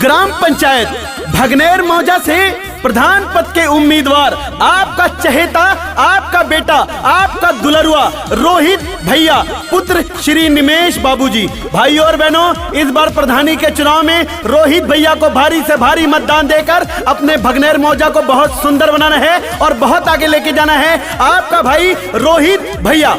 Gram panchayat भगनेर मौजा से प्रधान पद के उम्मीदवार आपका चहेता, आपका बेटा, आपका दुलरुआ रोहित भैया पुत्र श्री निमेश बाबूजी। भाइयों और बहनों, इस बार प्रधानी के चुनाव में रोहित भैया को भारी से भारी मतदान देकर अपने भगनेर मौजा को बहुत सुंदर बनाना है और बहुत आगे लेके जाना है आपका भाई रोहित भैया।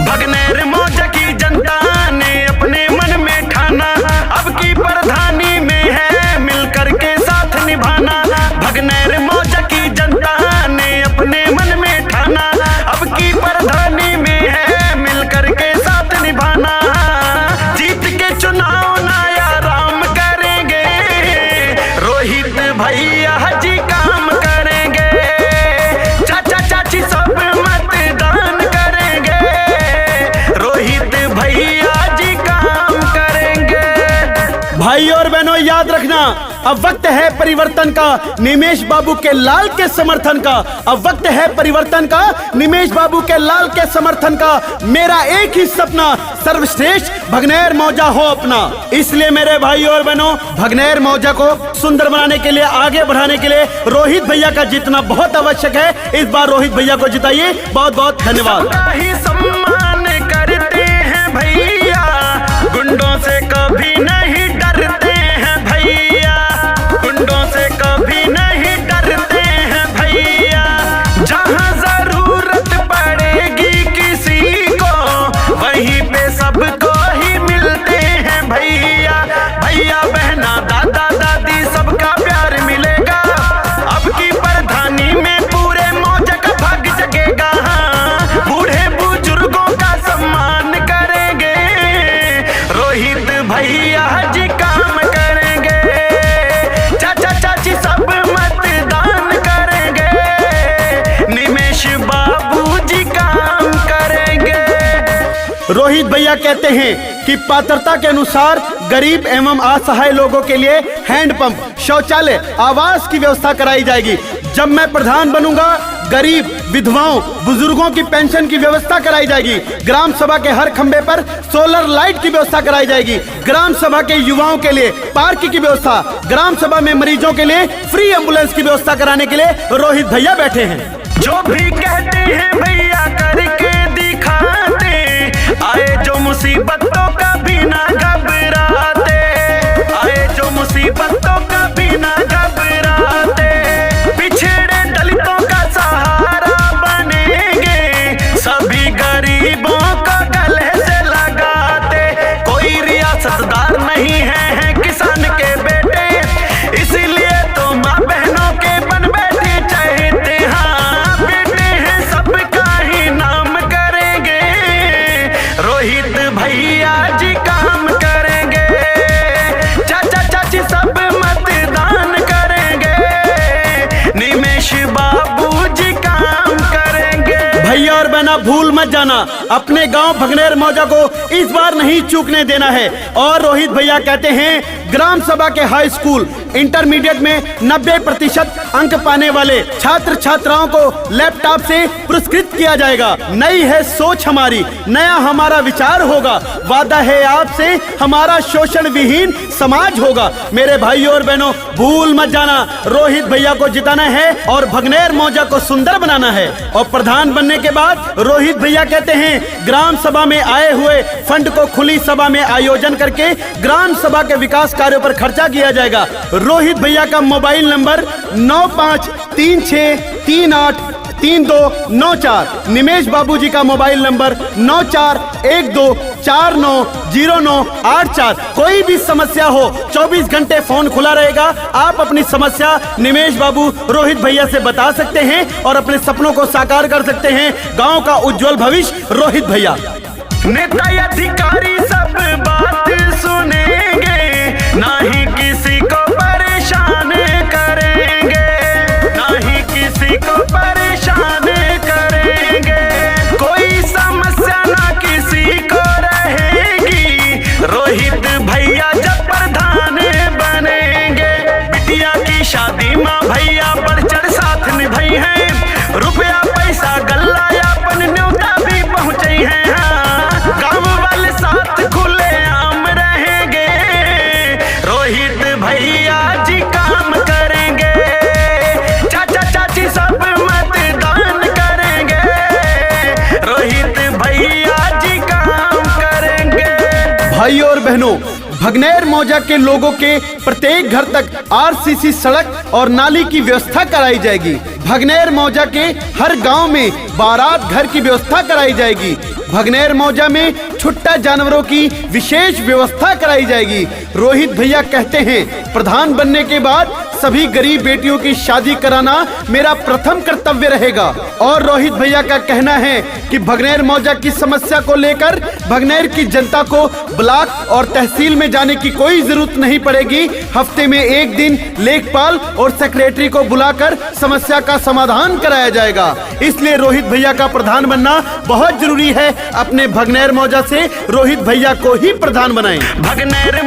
भगनेर मौजा की जनता ने अपने मन में ठाना, अब की प्रधानी में है मिलकर के साथ निभाना। भगनेर मौजा की जनता ने अपने मन में ठाना, अब की प्रधानी में है मिलकर के साथ निभाना। जीत के चुनाव नया राम करेंगे, रोहित भैया जी काम करेंगे। चाचा चाची सब मतदान करेंगे, रोहित भैया जी काम करेंगे। भाई और बहनों, याद रखना, अब वक्त है परिवर्तन का, निमेश बाबू के लाल के समर्थन का। अब वक्त है परिवर्तन का, निमेश बाबू के लाल के समर्थन का। मेरा एक ही सपना, सर्वश्रेष्ठ भगनेर मौजा हो अपना। इसलिए मेरे भाई और बहनों, भगनेर मौजा को सुंदर बनाने के लिए, आगे बढ़ाने के लिए रोहित भैया का जीतना बहुत आवश्यक है। इस बार रोहित भैया को जिताइए। बहुत बहुत धन्यवाद। सम्मान करते हैं भैया, गुंडों से कभी नहीं डरते हैं भैया, गुंडों से कभी नहीं डरते हैं भैया। जहां जरूरत पड़ेगी किसी को, वहीं पे सबको ही मिलते हैं भैया। भैया बहना दादा दादी सबका प्यार मिलेगा, अब की प्रधानी में पूरे मौजा का भाग जगेगा। बूढ़े बुजुर्गों का सम्मान करेंगे, रोहित भैया जी काम करेंगे। चाचा चाची सब मतदान करेंगे, निमेश बाबू जी काम करेंगे। रोहित भैया कहते हैं कि पात्रता के अनुसार गरीब एवं असहाय लोगों के लिए हैंडपंप, शौचालय, आवास की व्यवस्था कराई जाएगी। जब मैं प्रधान बनूंगा, गरीब विधवाओं, बुजुर्गों की पेंशन की व्यवस्था कराई जाएगी। ग्राम सभा के हर खंबे पर सोलर लाइट की व्यवस्था कराई जाएगी। ग्राम सभा के युवाओं के लिए पार्क की व्यवस्था, ग्राम सभा में मरीजों के लिए फ्री एम्बुलेंस की व्यवस्था कराने के लिए रोहित भैया बैठे हैं। जो भी कहते हैं भैया करके दिखाते, आए जो मुसीबतों का बिना घबराते, आए जो मुसीबतों का बिना घबराते। पिछड़े दलितों का सहारा बनेंगे, सभी गरीबों को गले से लगाते। कोई रियासतदार नहीं है किसान के बेटे, इसीलिए तो माँ बहनों के बन बैठे चाहते। हाँ बेटे हैं, सबका ही नाम करेंगे, रोहित भैया जी काम करेंगे। चाचा चाची सब मतदान करेंगे, निमेश बाबू जी काम करेंगे। भैया और बहना, भूल मत जाना, अपने गांव भगनेर मौजा को इस बार नहीं चूकने देना है। और रोहित भैया कहते हैं, ग्राम सभा के हाई स्कूल इंटरमीडिएट में 90% अंक पाने वाले छात्र छात्राओं को लैपटॉप से पुरस्कृत किया जाएगा। नई है सोच हमारी, नया हमारा विचार होगा। वादा है आपसे, हमारा शोषण विहीन समाज होगा। मेरे भाइयों और बहनों, भूल मत जाना, रोहित भैया को जिताना है और भगनेर मौजा को सुंदर बनाना है। और प्रधान बनने के बाद रोहित भैया कहते हैं, ग्राम सभा में आए हुए फंड को खुली सभा में आयोजन करके ग्राम सभा के विकास कार्यों पर खर्चा किया जाएगा। रोहित भैया का मोबाइल नंबर 9536383294। निमेश बाबूजी का मोबाइल नंबर 9412490984। कोई भी समस्या हो, 24 घंटे फोन खुला रहेगा। आप अपनी समस्या निमेश बाबू रोहित भैया से बता सकते हैं और अपने सपनों को साकार कर सकते हैं। गांव का उज्जवल भविष्य रोहित भैया। नेता अधिकारी सब बात सुनेंगे, ना ही किसी को परेशान करेंगे, ना ही किसी को परेशान करेंगे। कोई समस्या ना किसी को रहेगी, रोहित भैया जब प्रधान बनेंगे। बिटिया की शादी माँ भैया बढ़ चढ़ साथ निभाई है, रुपया पैसा गल्ला अपन न्योता भी पहुँचे हैं। गाँव वाले साथ खुले भगनेर मौजा के लोगों के प्रत्येक घर तक आरसीसी सड़क और नाली की व्यवस्था कराई जाएगी। भगनेर मौजा के हर गांव में बारात घर की व्यवस्था कराई जाएगी। भगनेर मौजा में छुट्टा जानवरों की विशेष व्यवस्था कराई जाएगी। रोहित भैया कहते हैं, प्रधान बनने के बाद सभी गरीब बेटियों की शादी कराना मेरा प्रथम कर्तव्य रहेगा। और रोहित भैया का कहना है कि भगनेर मौजा की समस्या को लेकर भगनेर की जनता को ब्लॉक और तहसील में जाने की कोई जरूरत नहीं पड़ेगी। हफ्ते में एक दिन लेखपाल और सेक्रेटरी को बुलाकर समस्या का समाधान कराया जाएगा। इसलिए रोहित भैया का प्रधान बनना बहुत जरूरी है। अपने भगनेर मौजा से रोहित भैया को ही प्रधान बनाएं। भगनेर